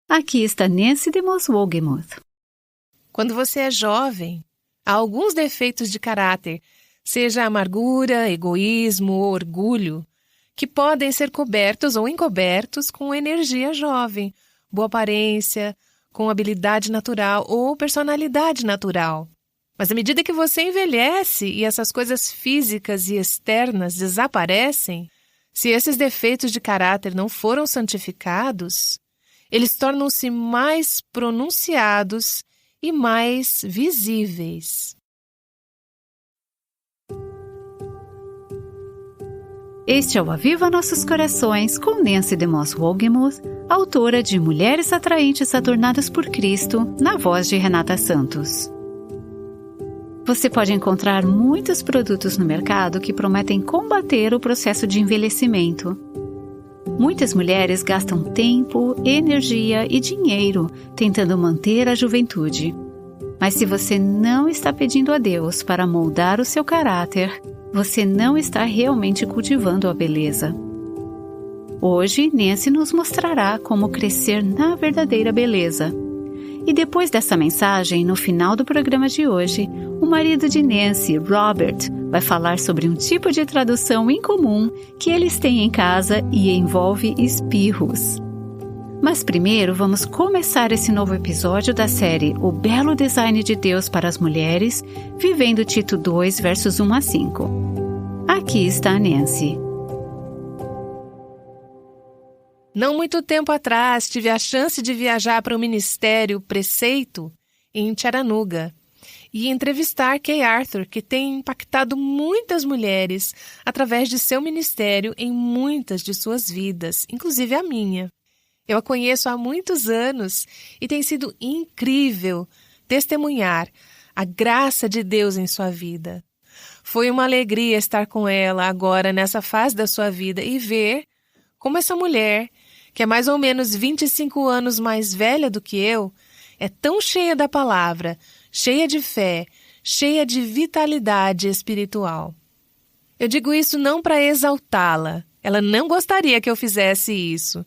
Aqui está Nancy DeMoss Wolgemuth. Quando você é jovem, há alguns defeitos de caráter, seja amargura, egoísmo ou orgulho, que podem ser cobertos ou encobertos com energia jovem, boa aparência, com habilidade natural ou personalidade natural. Mas à medida que você envelhece e essas coisas físicas e externas desaparecem, se esses defeitos de caráter não foram santificados, eles tornam-se mais pronunciados e mais visíveis. Este é o Aviva Nossos Corações com Nancy DeMoss Wolgemuth, autora de Mulheres Atraentes Adornadas por Cristo, na voz de Renata Santos. Você pode encontrar muitos produtos no mercado que prometem combater o processo de envelhecimento. Muitas mulheres gastam tempo, energia e dinheiro tentando manter a juventude. Mas se você não está pedindo a Deus para moldar o seu caráter, você não está realmente cultivando a beleza. Hoje, Nancy nos mostrará como crescer na verdadeira beleza. E depois dessa mensagem, no final do programa de hoje, o marido de Nancy, Robert, vai falar sobre um tipo de tradução incomum que eles têm em casa e envolve espirros. Mas primeiro vamos começar esse novo episódio da série O Belo Design de Deus para as Mulheres, vivendo Tito 2, versos 1 a 5. Aqui está a Nancy. Não muito tempo atrás, tive a chance de viajar para o Ministério Preceito em Chattanooga e entrevistar Kay Arthur, que tem impactado muitas mulheres através de seu ministério em muitas de suas vidas, inclusive a minha. Eu a conheço há muitos anos e tem sido incrível testemunhar a graça de Deus em sua vida. Foi uma alegria estar com ela agora nessa fase da sua vida e ver como essa mulher, que é mais ou menos 25 anos mais velha do que eu, é tão cheia da palavra, cheia de fé, cheia de vitalidade espiritual. Eu digo isso não para exaltá-la, ela não gostaria que eu fizesse isso,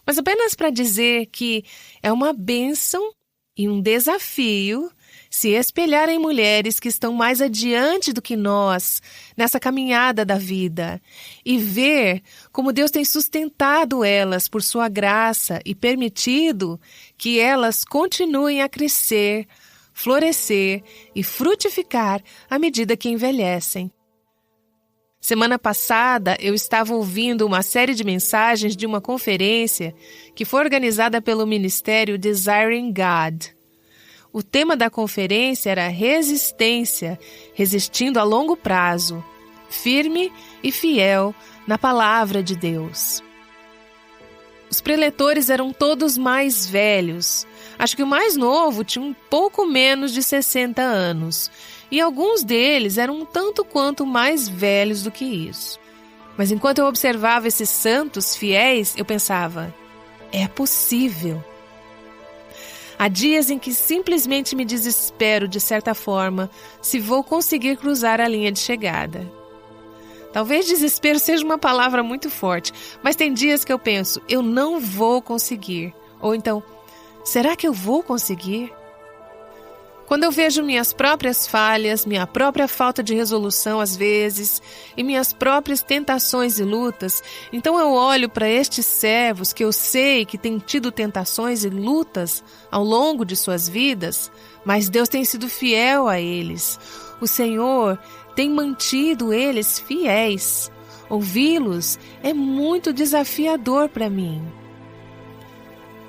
mas apenas para dizer que é uma bênção e um desafio se espelhar em mulheres que estão mais adiante do que nós nessa caminhada da vida e ver como Deus tem sustentado elas por sua graça e permitido que elas continuem a crescer, florescer e frutificar à medida que envelhecem. Semana passada, eu estava ouvindo uma série de mensagens de uma conferência que foi organizada pelo Ministério Desiring God. O tema da conferência era resistência, resistindo a longo prazo, firme e fiel na palavra de Deus. Os preletores eram todos mais velhos. Acho que o mais novo tinha um pouco menos de 60 anos. E alguns deles eram um tanto quanto mais velhos do que isso. Mas enquanto eu observava esses santos fiéis, eu pensava, é possível. Há dias em que simplesmente me desespero, de certa forma, se vou conseguir cruzar a linha de chegada. Talvez desespero seja uma palavra muito forte, mas tem dias que eu penso, eu não vou conseguir. Ou então, será que eu vou conseguir? Quando eu vejo minhas próprias falhas, minha própria falta de resolução às vezes, e minhas próprias tentações e lutas, então eu olho para estes servos que eu sei que têm tido tentações e lutas ao longo de suas vidas, mas Deus tem sido fiel a eles. O Senhor tem mantido eles fiéis. Ouvi-los é muito desafiador para mim.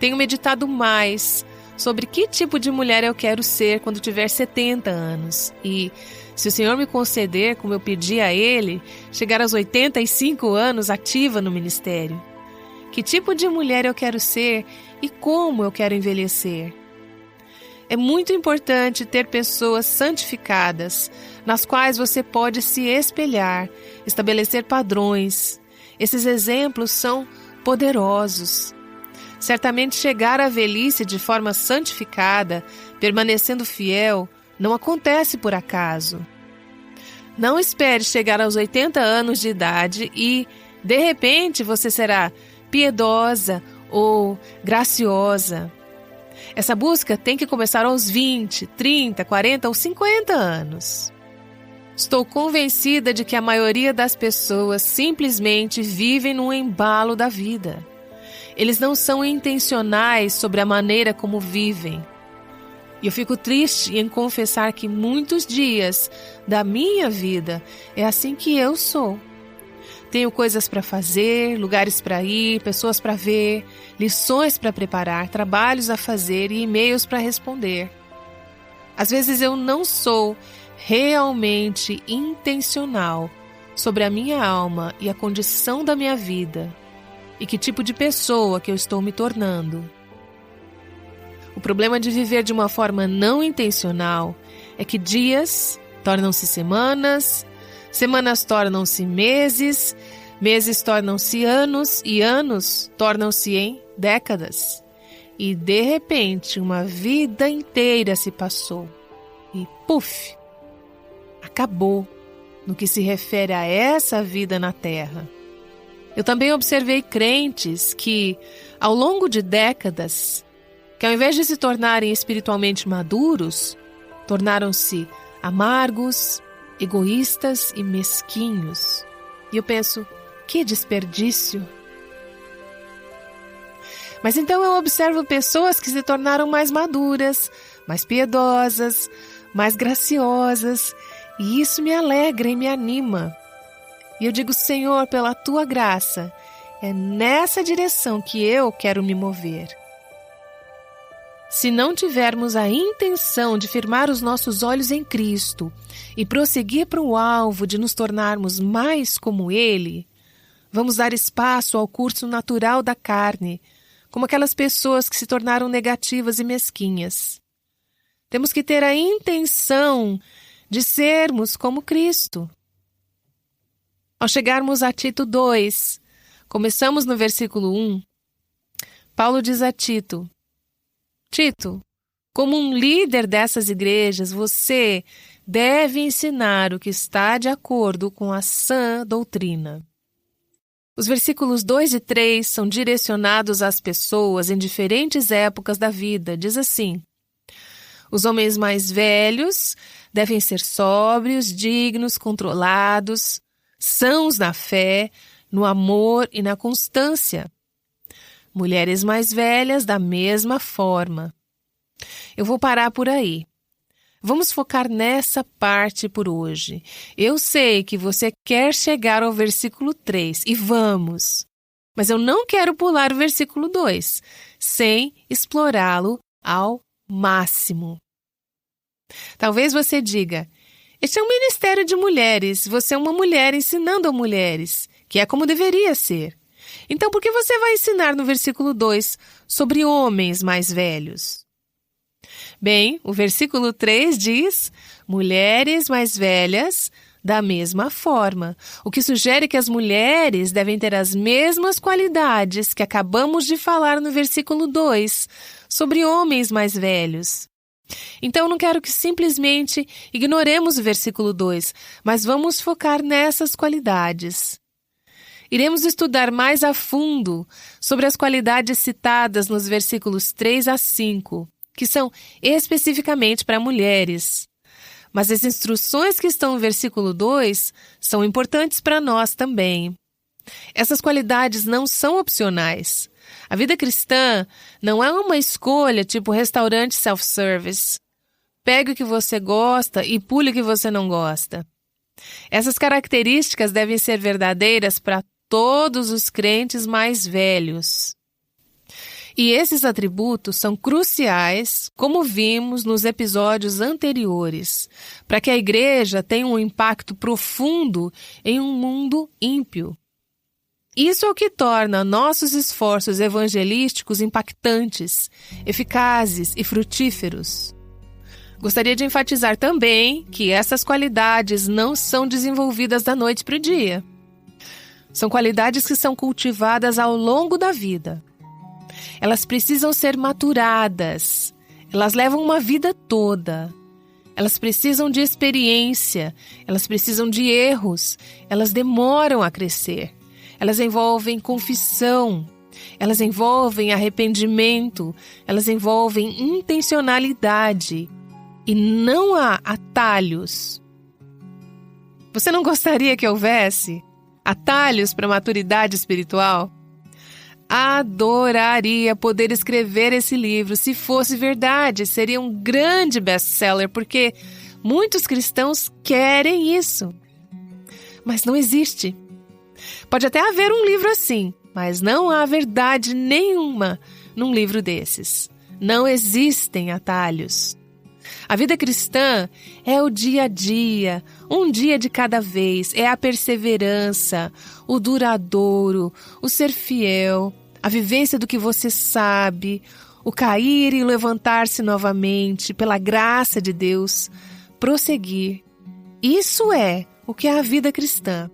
Tenho meditado mais sobre que tipo de mulher eu quero ser quando tiver 70 anos. E, se o Senhor me conceder, como eu pedi a Ele, chegar aos 85 anos ativa no ministério. Que tipo de mulher eu quero ser e como eu quero envelhecer? É muito importante ter pessoas santificadas, nas quais você pode se espelhar, estabelecer padrões. Esses exemplos são poderosos. Certamente chegar à velhice de forma santificada, permanecendo fiel, não acontece por acaso. Não espere chegar aos 80 anos de idade e, de repente, você será piedosa ou graciosa. Essa busca tem que começar aos 20, 30, 40 ou 50 anos. Estou convencida de que a maioria das pessoas simplesmente vivem no embalo da vida. Eles não são intencionais sobre a maneira como vivem. E eu fico triste em confessar que muitos dias da minha vida é assim que eu sou. Tenho coisas para fazer, lugares para ir, pessoas para ver, lições para preparar, trabalhos a fazer e e-mails para responder. Às vezes eu não sou realmente intencional sobre a minha alma e a condição da minha vida e que tipo de pessoa que eu estou me tornando. O problema de viver de uma forma não intencional é que dias tornam-se semanas, semanas tornam-se meses, meses tornam-se anos e anos tornam-se em décadas. E de repente uma vida inteira se passou e puf, acabou no que se refere a essa vida na Terra. Eu também observei crentes que, ao longo de décadas, que ao invés de se tornarem espiritualmente maduros, tornaram-se amargos, egoístas e mesquinhos. E eu penso, que desperdício! Mas então eu observo pessoas que se tornaram mais maduras, mais piedosas, mais graciosas, e isso me alegra e me anima. E eu digo, Senhor, pela Tua graça, é nessa direção que eu quero me mover. Se não tivermos a intenção de firmar os nossos olhos em Cristo e prosseguir para o alvo de nos tornarmos mais como Ele, vamos dar espaço ao curso natural da carne, como aquelas pessoas que se tornaram negativas e mesquinhas. Temos que ter a intenção de sermos como Cristo. Ao chegarmos a Tito 2, começamos no versículo 1, Paulo diz a Tito, Tito, como um líder dessas igrejas, você deve ensinar o que está de acordo com a sã doutrina. Os versículos 2 e 3 são direcionados às pessoas em diferentes épocas da vida. Diz assim, os homens mais velhos devem ser sóbrios, dignos, controlados, sãos na fé, no amor e na constância. Mulheres mais velhas da mesma forma. Eu vou parar por aí. Vamos focar nessa parte por hoje. Eu sei que você quer chegar ao versículo 3 e vamos. Mas eu não quero pular o versículo 2 sem explorá-lo ao máximo. Talvez você diga, este é um ministério de mulheres, você é uma mulher ensinando a mulheres, que é como deveria ser. Então, por que você vai ensinar no versículo 2 sobre homens mais velhos? Bem, o versículo 3 diz, mulheres mais velhas da mesma forma, o que sugere que as mulheres devem ter as mesmas qualidades que acabamos de falar no versículo 2, sobre homens mais velhos. Então, eu não quero que simplesmente ignoremos o versículo 2, mas vamos focar nessas qualidades. Iremos estudar mais a fundo sobre as qualidades citadas nos versículos 3 a 5, que são especificamente para mulheres. Mas as instruções que estão no versículo 2 são importantes para nós também. Essas qualidades não são opcionais. A vida cristã não é uma escolha tipo restaurante self-service. Pegue o que você gosta e pule o que você não gosta. Essas características devem ser verdadeiras para todos os crentes mais velhos. E esses atributos são cruciais, como vimos nos episódios anteriores, para que a igreja tenha um impacto profundo em um mundo ímpio. Isso é o que torna nossos esforços evangelísticos impactantes, eficazes e frutíferos. Gostaria de enfatizar também que essas qualidades não são desenvolvidas da noite para o dia. São qualidades que são cultivadas ao longo da vida. Elas precisam ser maturadas. Elas levam uma vida toda. Elas precisam de experiência. Elas precisam de erros. Elas demoram a crescer. Elas envolvem confissão. Elas envolvem arrependimento, elas envolvem intencionalidade e não há atalhos. Você não gostaria que houvesse atalhos para a maturidade espiritual? Adoraria poder escrever esse livro. Se fosse verdade, seria um grande best-seller, porque muitos cristãos querem isso. Mas não existe. Pode até haver um livro assim, mas não há verdade nenhuma num livro desses. Não existem atalhos. A vida cristã é o dia a dia, um dia de cada vez, é a perseverança, o duradouro, o ser fiel, a vivência do que você sabe, o cair e levantar-se novamente, pela graça de Deus, prosseguir. Isso é o que é a vida cristã.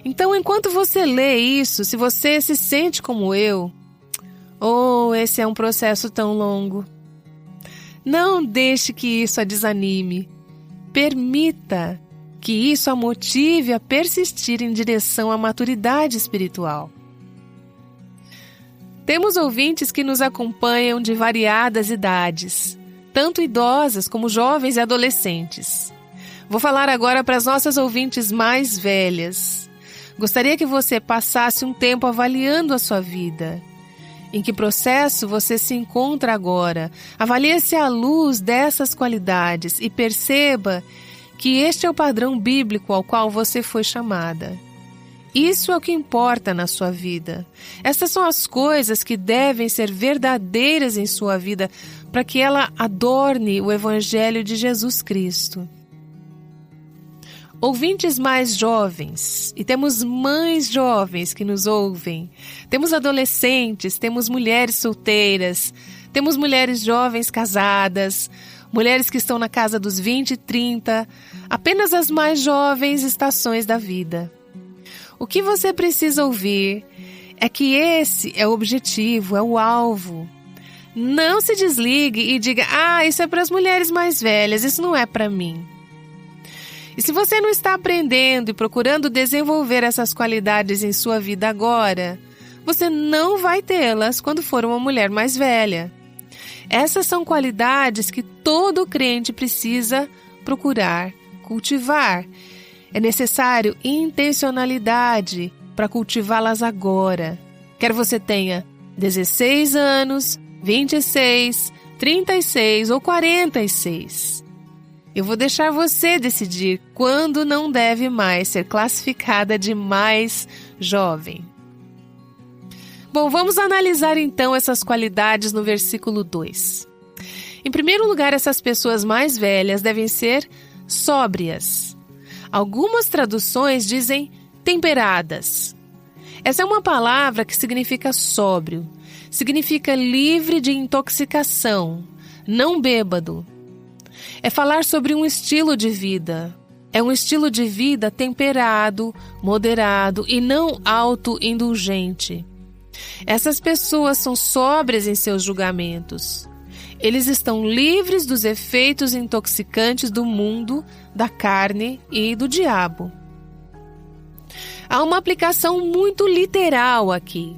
Então, enquanto você lê isso, se você se sente como eu, esse é um processo tão longo. Não deixe que isso a desanime. Permita que isso a motive a persistir em direção à maturidade espiritual. Temos ouvintes que nos acompanham de variadas idades, tanto idosas como jovens e adolescentes. Vou falar agora para as nossas ouvintes mais velhas. Gostaria que você passasse um tempo avaliando a sua vida. Em que processo você se encontra agora? Avalie-se à luz dessas qualidades e perceba que este é o padrão bíblico ao qual você foi chamada. Isso é o que importa na sua vida. Essas são as coisas que devem ser verdadeiras em sua vida para que ela adorne o Evangelho de Jesus Cristo. Ouvintes mais jovens, e temos mães jovens que nos ouvem, temos adolescentes, temos mulheres solteiras, temos mulheres jovens casadas, mulheres que estão na casa dos 20 e 30, apenas as mais jovens estações da vida. O que você precisa ouvir é que esse é o objetivo, é o alvo. Não se desligue e diga, isso é para as mulheres mais velhas, isso não é para mim. E se você não está aprendendo e procurando desenvolver essas qualidades em sua vida agora, você não vai tê-las quando for uma mulher mais velha. Essas são qualidades que todo crente precisa procurar, cultivar. É necessário intencionalidade para cultivá-las agora. Quer você tenha 16 anos, 26, 36 ou 46. Eu vou deixar você decidir quando não deve mais ser classificada de mais jovem. Bom, vamos analisar então essas qualidades no versículo 2. Em primeiro lugar, essas pessoas mais velhas devem ser sóbrias. Algumas traduções dizem temperadas. Essa é uma palavra que significa sóbrio, significa livre de intoxicação, não bêbado. É falar sobre um estilo de vida. É um estilo de vida temperado, moderado e não autoindulgente. Essas pessoas são sóbrias em seus julgamentos. Eles estão livres dos efeitos intoxicantes do mundo, da carne e do diabo. Há uma aplicação muito literal aqui.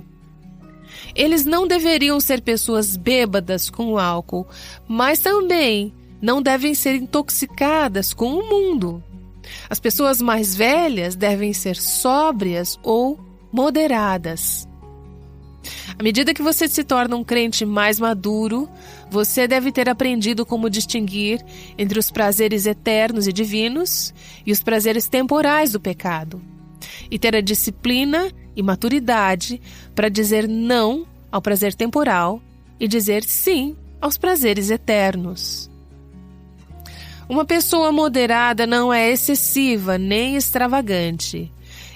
Eles não deveriam ser pessoas bêbadas com o álcool, mas também não devem ser intoxicadas com o mundo. As pessoas mais velhas devem ser sóbrias ou moderadas. À medida que você se torna um crente mais maduro, você deve ter aprendido como distinguir entre os prazeres eternos e divinos e os prazeres temporais do pecado, e ter a disciplina e maturidade para dizer não ao prazer temporal e dizer sim aos prazeres eternos. Uma pessoa moderada não é excessiva nem extravagante.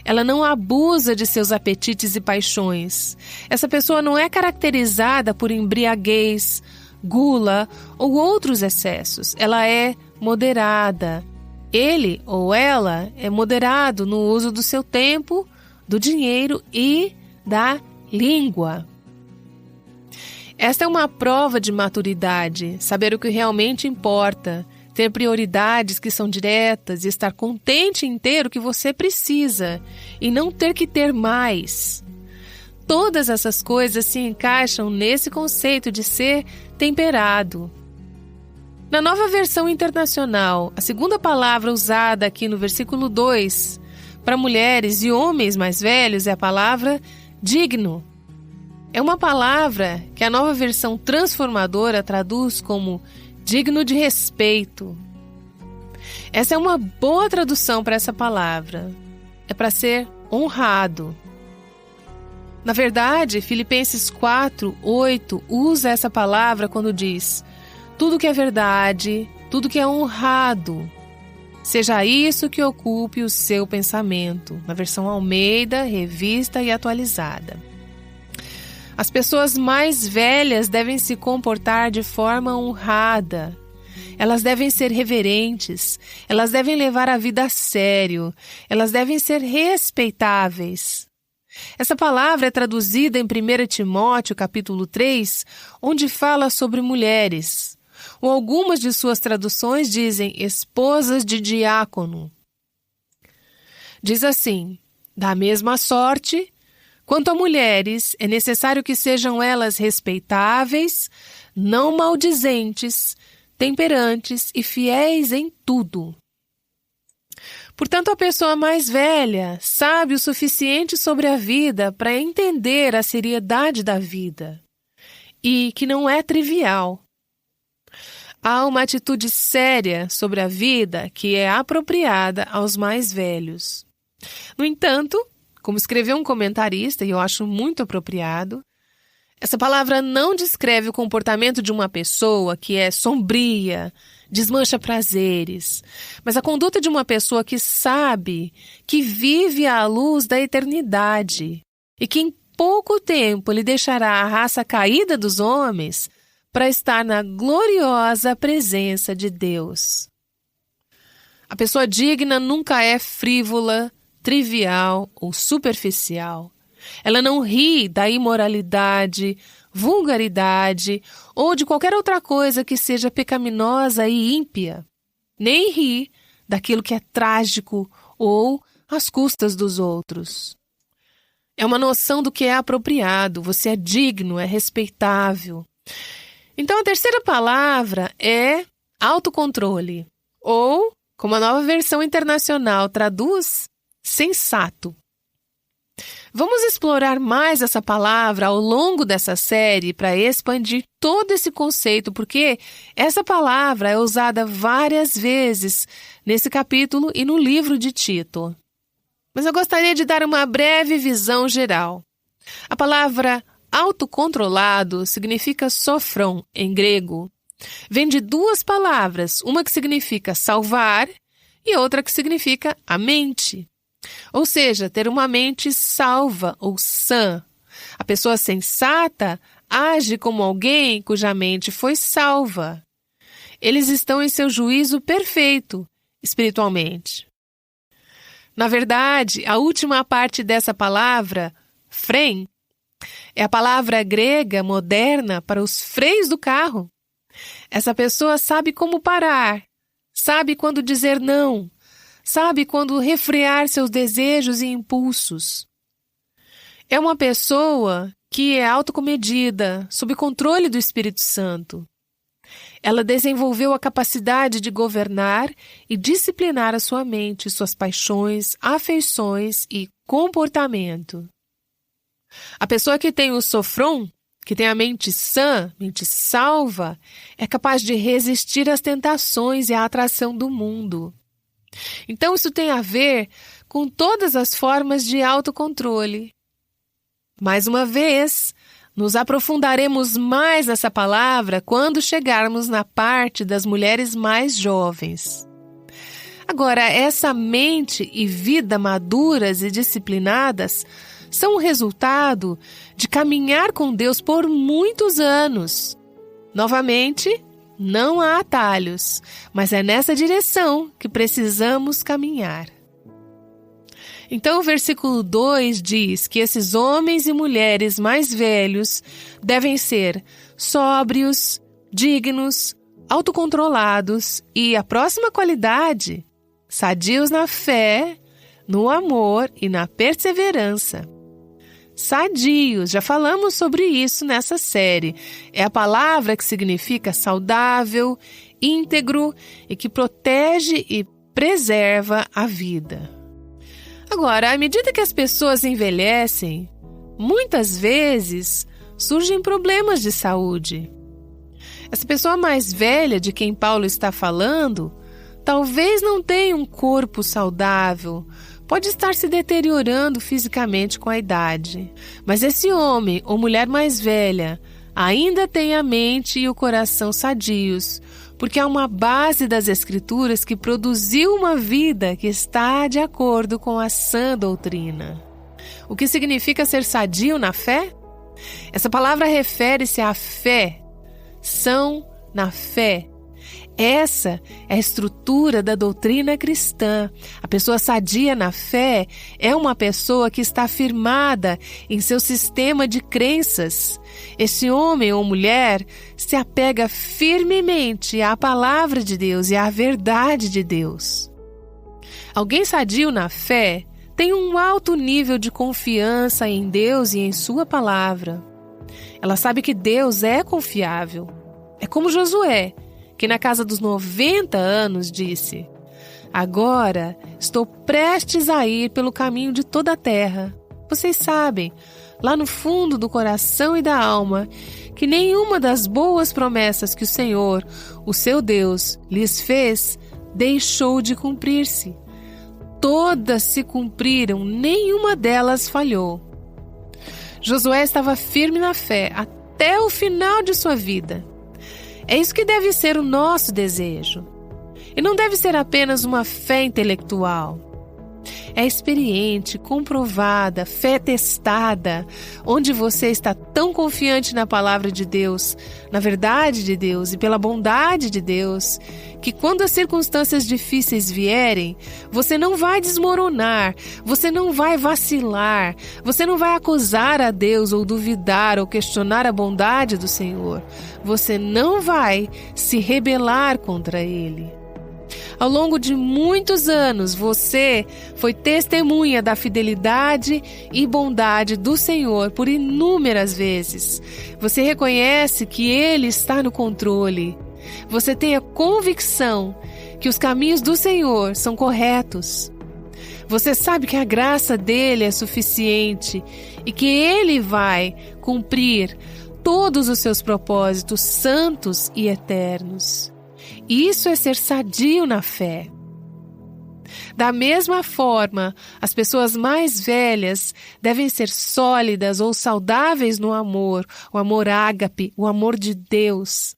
Ela não abusa de seus apetites e paixões. Essa pessoa não é caracterizada por embriaguez, gula ou outros excessos. Ela é moderada. Ele ou ela é moderado no uso do seu tempo, do dinheiro e da língua. Esta é uma prova de maturidade, saber o que realmente importa, ter prioridades que são diretas e estar contente em ter o que você precisa e não ter que ter mais. todas essas coisas se encaixam nesse conceito de ser temperado. Na Nova Versão Internacional, a segunda palavra usada aqui no versículo 2 para mulheres e homens mais velhos é a palavra digno. É uma palavra que a Nova Versão Transformadora traduz como digno de respeito. Essa é uma boa tradução para essa palavra. É para ser honrado. Na verdade, Filipenses 4:8 usa essa palavra quando diz: tudo que é verdade, tudo que é honrado, seja isso que ocupe o seu pensamento, na versão Almeida, revista e atualizada. As pessoas mais velhas devem se comportar de forma honrada. Elas devem ser reverentes, elas devem levar a vida a sério, elas devem ser respeitáveis. Essa palavra é traduzida em 1 Timóteo, capítulo 3, onde fala sobre mulheres. Ou algumas de suas traduções dizem esposas de diácono. Diz assim: da mesma sorte, quanto a mulheres, é necessário que sejam elas respeitáveis, não maldizentes, temperantes e fiéis em tudo. Portanto, a pessoa mais velha sabe o suficiente sobre a vida para entender a seriedade da vida e que não é trivial. Há uma atitude séria sobre a vida que é apropriada aos mais velhos. No entanto, como escreveu um comentarista, e eu acho muito apropriado, essa palavra não descreve o comportamento de uma pessoa que é sombria, desmancha prazeres, mas a conduta de uma pessoa que sabe que vive à luz da eternidade e que em pouco tempo lhe deixará a raça caída dos homens para estar na gloriosa presença de Deus. A pessoa digna nunca é frívola, trivial ou superficial. Ela não ri da imoralidade, vulgaridade ou de qualquer outra coisa que seja pecaminosa e ímpia. Nem ri daquilo que é trágico ou às custas dos outros. É uma noção do que é apropriado, você é digno, é respeitável. Então a terceira palavra é autocontrole, ou, como a Nova Versão Internacional traduz, sensato. Vamos explorar mais essa palavra ao longo dessa série para expandir todo esse conceito, porque essa palavra é usada várias vezes nesse capítulo e no livro de Tito. Mas eu gostaria de dar uma breve visão geral. A palavra autocontrolado significa sofrão em grego. Vem de duas palavras, uma que significa salvar e outra que significa a mente. Ou seja, ter uma mente salva ou sã. A pessoa sensata age como alguém cuja mente foi salva. Eles estão em seu juízo perfeito, espiritualmente. Na verdade, a última parte dessa palavra, frem, é a palavra grega moderna para os freios do carro. Essa pessoa sabe como parar, sabe quando dizer não, sabe quando refrear seus desejos e impulsos. É uma pessoa que é autocomedida, sob controle do Espírito Santo. Ela desenvolveu a capacidade de governar e disciplinar a sua mente, suas paixões, afeições e comportamento. A pessoa que tem o sofrão, que tem a mente sã, mente salva, é capaz de resistir às tentações e à atração do mundo. Então isso tem a ver com todas as formas de autocontrole. Mais uma vez, nos aprofundaremos mais nessa palavra quando chegarmos na parte das mulheres mais jovens. Agora, essa mente e vida maduras e disciplinadas são o resultado de caminhar com Deus por muitos anos. Novamente, não há atalhos, mas é nessa direção que precisamos caminhar. Então o versículo 2 diz que esses homens e mulheres mais velhos devem ser sóbrios, dignos, autocontrolados e, a próxima qualidade, sadios na fé, no amor e na perseverança. sadios. Já falamos sobre isso nessa série. É a palavra que significa saudável, íntegro e que protege e preserva a vida. Agora, à medida que as pessoas envelhecem, muitas vezes surgem problemas de saúde. Essa pessoa mais velha de quem Paulo está falando, talvez não tenha um corpo saudável, pode estar se deteriorando fisicamente com a idade. Mas esse homem ou mulher mais velha ainda tem a mente e o coração sadios, porque há uma base das Escrituras que produziu uma vida que está de acordo com a sã doutrina. O que significa ser sadio na fé? Essa palavra refere-se à fé, são na fé. Essa é a estrutura da doutrina cristã. A pessoa sadia na fé é uma pessoa que está firmada em seu sistema de crenças. Esse homem ou mulher se apega firmemente à palavra de Deus e à verdade de Deus. Alguém sadio na fé tem um alto nível de confiança em Deus e em sua palavra. Ela sabe que Deus é confiável. É como Josué, que na casa dos 90 anos disse: agora estou prestes a ir pelo caminho de toda a terra. Vocês sabem, lá no fundo do coração e da alma, que nenhuma das boas promessas que o Senhor, o seu Deus, lhes fez, deixou de cumprir-se. Todas se cumpriram, nenhuma delas falhou. Josué estava firme na fé até o final de sua vida. É isso que deve ser o nosso desejo. E não deve ser apenas uma fé intelectual. É experiente, comprovada, fé testada, onde você está tão confiante na palavra de Deus, na verdade de Deus e pela bondade de Deus, que quando as circunstâncias difíceis vierem, você não vai desmoronar, você não vai vacilar, você não vai acusar a Deus ou duvidar ou questionar a bondade do Senhor. Você não vai se rebelar contra Ele. Ao longo de muitos anos, você foi testemunha da fidelidade e bondade do Senhor por inúmeras vezes. Você reconhece que Ele está no controle. Você tem a convicção que os caminhos do Senhor são corretos. Você sabe que a graça dele é suficiente e que Ele vai cumprir todos os seus propósitos santos e eternos. Isso é ser sadio na fé. Da mesma forma, as pessoas mais velhas devem ser sólidas ou saudáveis no amor, o amor ágape, o amor de Deus.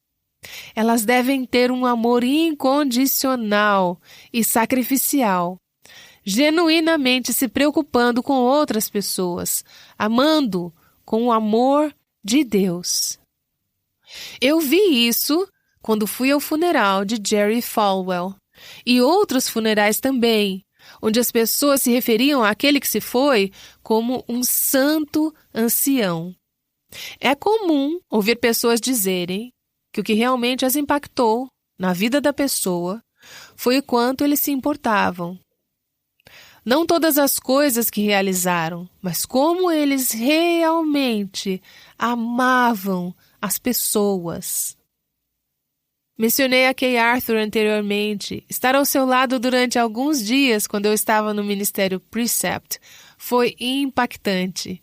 Elas devem ter um amor incondicional e sacrificial, genuinamente se preocupando com outras pessoas, amando com o amor de Deus. Eu vi isso quando fui ao funeral de Jerry Falwell, e outros funerais também, onde as pessoas se referiam àquele que se foi como um santo ancião. É comum ouvir pessoas dizerem que o que realmente as impactou na vida da pessoa foi o quanto eles se importavam. Não todas as coisas que realizaram, mas como eles realmente amavam as pessoas. Mencionei a Kay Arthur anteriormente. Estar ao seu lado durante alguns dias quando eu estava no Ministério Precept foi impactante.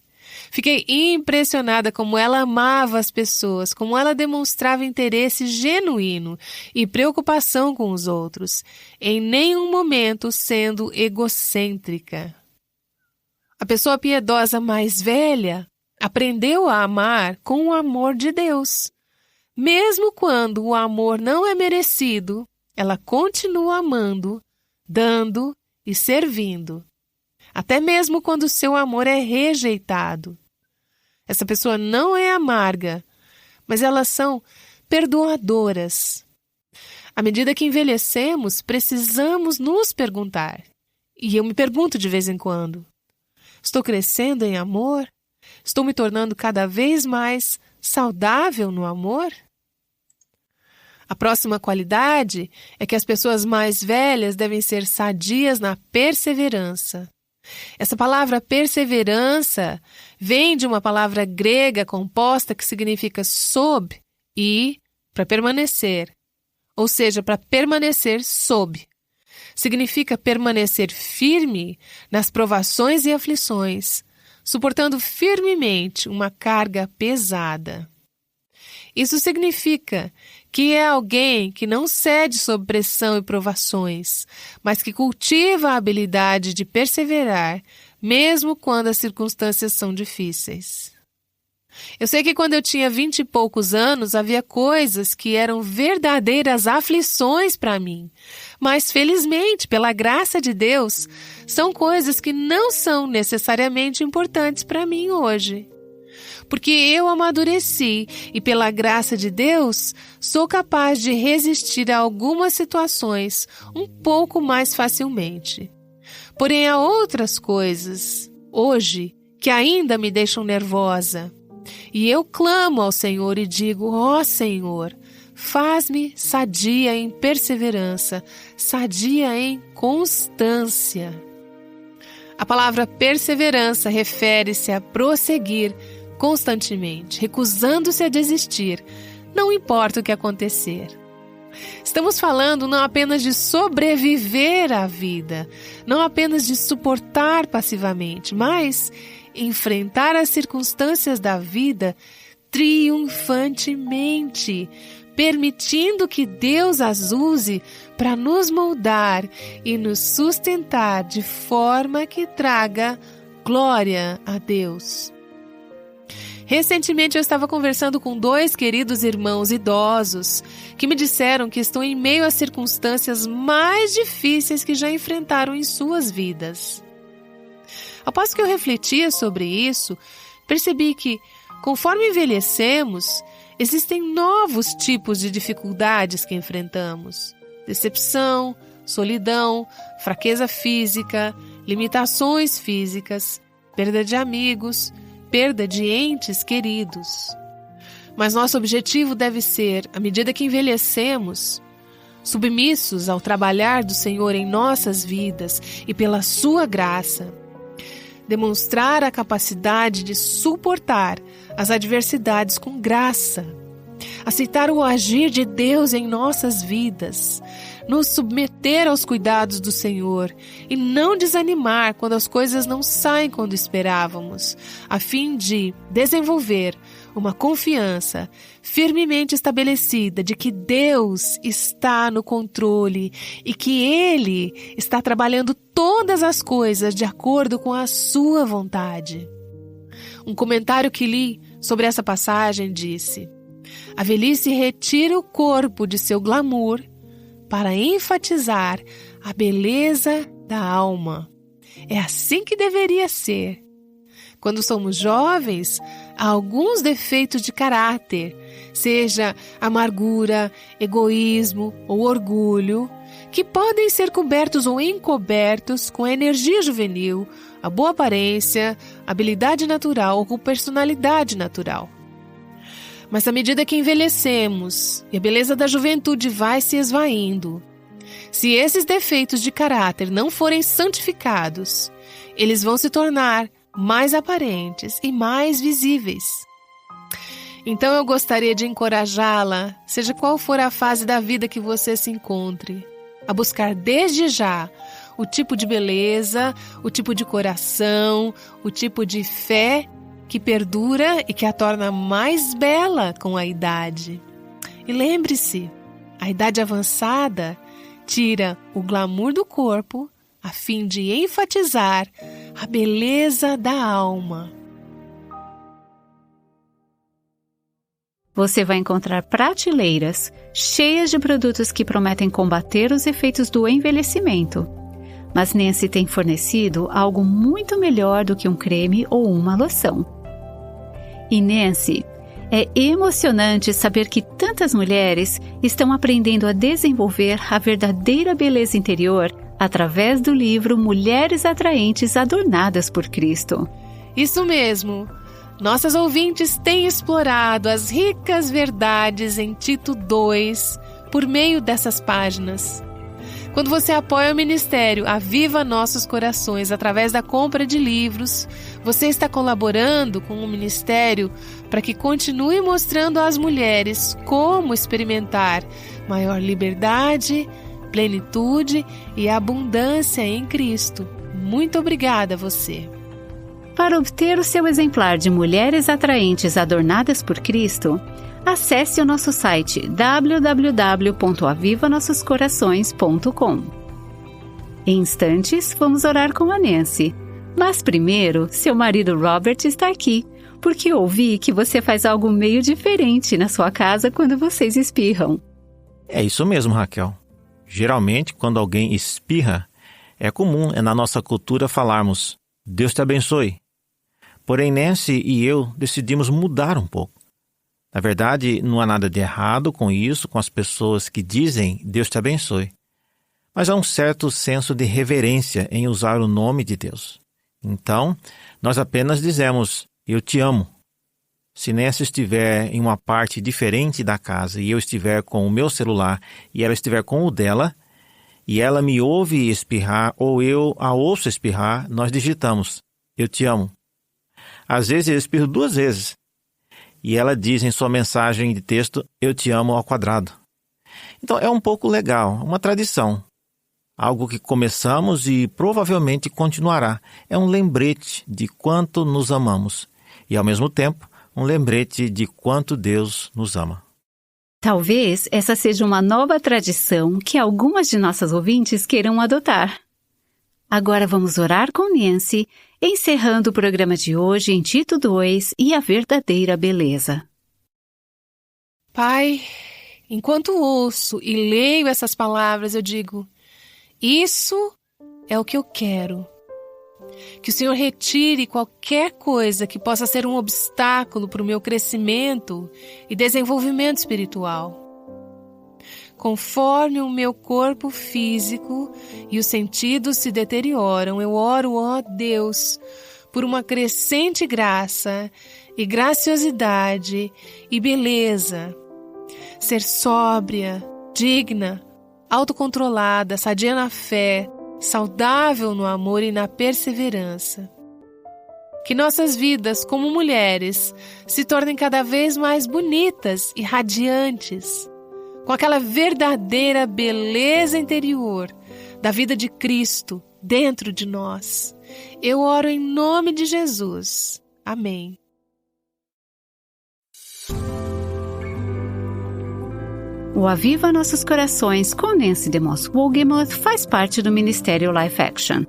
Fiquei impressionada como ela amava as pessoas, como ela demonstrava interesse genuíno e preocupação com os outros, em nenhum momento sendo egocêntrica. A pessoa piedosa mais velha aprendeu a amar com o amor de Deus. Mesmo quando o amor não é merecido, ela continua amando, dando e servindo. Até mesmo quando seu amor é rejeitado. Essa pessoa não é amarga, mas elas são perdoadoras. À medida que envelhecemos, precisamos nos perguntar. E eu me pergunto de vez em quando: estou crescendo em amor? Estou me tornando cada vez mais saudável no amor? A próxima qualidade é que as pessoas mais velhas devem ser sadias na perseverança. Essa palavra perseverança vem de uma palavra grega composta que significa sob e para permanecer, ou seja, para permanecer sob. Significa permanecer firme nas provações e aflições, suportando firmemente uma carga pesada. Isso significa que é alguém que não cede sob pressão e provações, mas que cultiva a habilidade de perseverar, mesmo quando as circunstâncias são difíceis. Eu sei que quando eu tinha 20 e poucos anos, havia coisas que eram verdadeiras aflições para mim. Mas, felizmente, pela graça de Deus, são coisas que não são necessariamente importantes para mim hoje. Porque eu amadureci e, pela graça de Deus, sou capaz de resistir a algumas situações um pouco mais facilmente. Porém, há outras coisas, hoje, que ainda me deixam nervosa. E eu clamo ao Senhor e digo: ó Senhor, faz-me sadia em perseverança, sadia em constância. A palavra perseverança refere-se a prosseguir constantemente, recusando-se a desistir, não importa o que acontecer. Estamos falando não apenas de sobreviver à vida, não apenas de suportar passivamente, mas enfrentar as circunstâncias da vida triunfantemente, permitindo que Deus as use para nos moldar e nos sustentar de forma que traga glória a Deus. Recentemente eu estava conversando com 2 queridos irmãos idosos que me disseram que estão em meio às circunstâncias mais difíceis que já enfrentaram em suas vidas. Após que eu refletia sobre isso, percebi que, conforme envelhecemos, existem novos tipos de dificuldades que enfrentamos. Decepção, solidão, fraqueza física, limitações físicas, perda de amigos, perda de entes queridos. Mas nosso objetivo deve ser, à medida que envelhecemos, submissos ao trabalhar do Senhor em nossas vidas e pela sua graça, demonstrar a capacidade de suportar as adversidades com graça, aceitar o agir de Deus em nossas vidas, nos submeter aos cuidados do Senhor e não desanimar quando as coisas não saem quando esperávamos, a fim de desenvolver uma confiança firmemente estabelecida de que Deus está no controle e que Ele está trabalhando todas as coisas de acordo com a sua vontade. Um comentário que li sobre essa passagem disse: a velhice retira o corpo de seu glamour para enfatizar a beleza da alma. É assim que deveria ser. Quando somos jovens, há alguns defeitos de caráter, seja amargura, egoísmo ou orgulho, que podem ser cobertos ou encobertos com a energia juvenil, a boa aparência, habilidade natural ou com personalidade natural. Mas à medida que envelhecemos e a beleza da juventude vai se esvaindo, se esses defeitos de caráter não forem santificados, eles vão se tornar mais aparentes e mais visíveis. Então eu gostaria de encorajá-la, seja qual for a fase da vida que você se encontre, a buscar desde já o tipo de beleza, o tipo de coração, o tipo de fé que perdura e que a torna mais bela com a idade. E lembre-se, a idade avançada tira o glamour do corpo a fim de enfatizar a beleza da alma. Você vai encontrar prateleiras cheias de produtos que prometem combater os efeitos do envelhecimento. Mas Nancy tem fornecido algo muito melhor do que um creme ou uma loção. E Nancy, é emocionante saber que tantas mulheres estão aprendendo a desenvolver a verdadeira beleza interior através do livro Mulheres Atraentes Adornadas por Cristo. Isso mesmo! Nossas ouvintes têm explorado as ricas verdades em Tito 2 por meio dessas páginas. Quando você apoia o ministério Aviva Nossos Corações através da compra de livros, você está colaborando com o ministério para que continue mostrando às mulheres como experimentar maior liberdade, plenitude e abundância em Cristo. Muito obrigada a você. Para obter o seu exemplar de Mulheres Atraentes Adornadas por Cristo, acesse o nosso site www.avivanossoscorações.com. Em instantes, vamos orar com a Nancy. Mas primeiro, seu marido Robert está aqui, porque ouvi que você faz algo meio diferente na sua casa quando vocês espirram. É isso mesmo, Raquel. Geralmente, quando alguém espirra, é comum na nossa cultura falarmos Deus te abençoe. Porém, Nancy e eu decidimos mudar um pouco. Na verdade, não há nada de errado com isso, com as pessoas que dizem Deus te abençoe. Mas há um certo senso de reverência em usar o nome de Deus. Então, nós apenas dizemos eu te amo. Se Nancy estiver em uma parte diferente da casa e eu estiver com o meu celular e ela estiver com o dela, e ela me ouve espirrar ou eu a ouço espirrar, nós digitamos eu te amo. Às vezes eu espirro 2 vezes. E ela diz em sua mensagem de texto, eu te amo ao quadrado. Então é um pouco legal, uma tradição. Algo que começamos e provavelmente continuará. É um lembrete de quanto nos amamos. E ao mesmo tempo, um lembrete de quanto Deus nos ama. Talvez essa seja uma nova tradição que algumas de nossas ouvintes queiram adotar. Agora vamos orar com Nancy, encerrando o programa de hoje em Tito 2 e a verdadeira beleza. Pai, enquanto ouço e leio essas palavras, eu digo, isso é o que eu quero. Que o Senhor retire qualquer coisa que possa ser um obstáculo para o meu crescimento e desenvolvimento espiritual. Conforme o meu corpo físico e os sentidos se deterioram, eu oro, ó Deus, por uma crescente graça e graciosidade e beleza. Ser sóbria, digna, autocontrolada, sadia na fé, saudável no amor e na perseverança. Que nossas vidas como mulheres se tornem cada vez mais bonitas e radiantes, com aquela verdadeira beleza interior da vida de Cristo dentro de nós. Eu oro em nome de Jesus. Amém. O Aviva Nossos Corações com Nancy DeMoss Wohlgemuth faz parte do Ministério Life Action.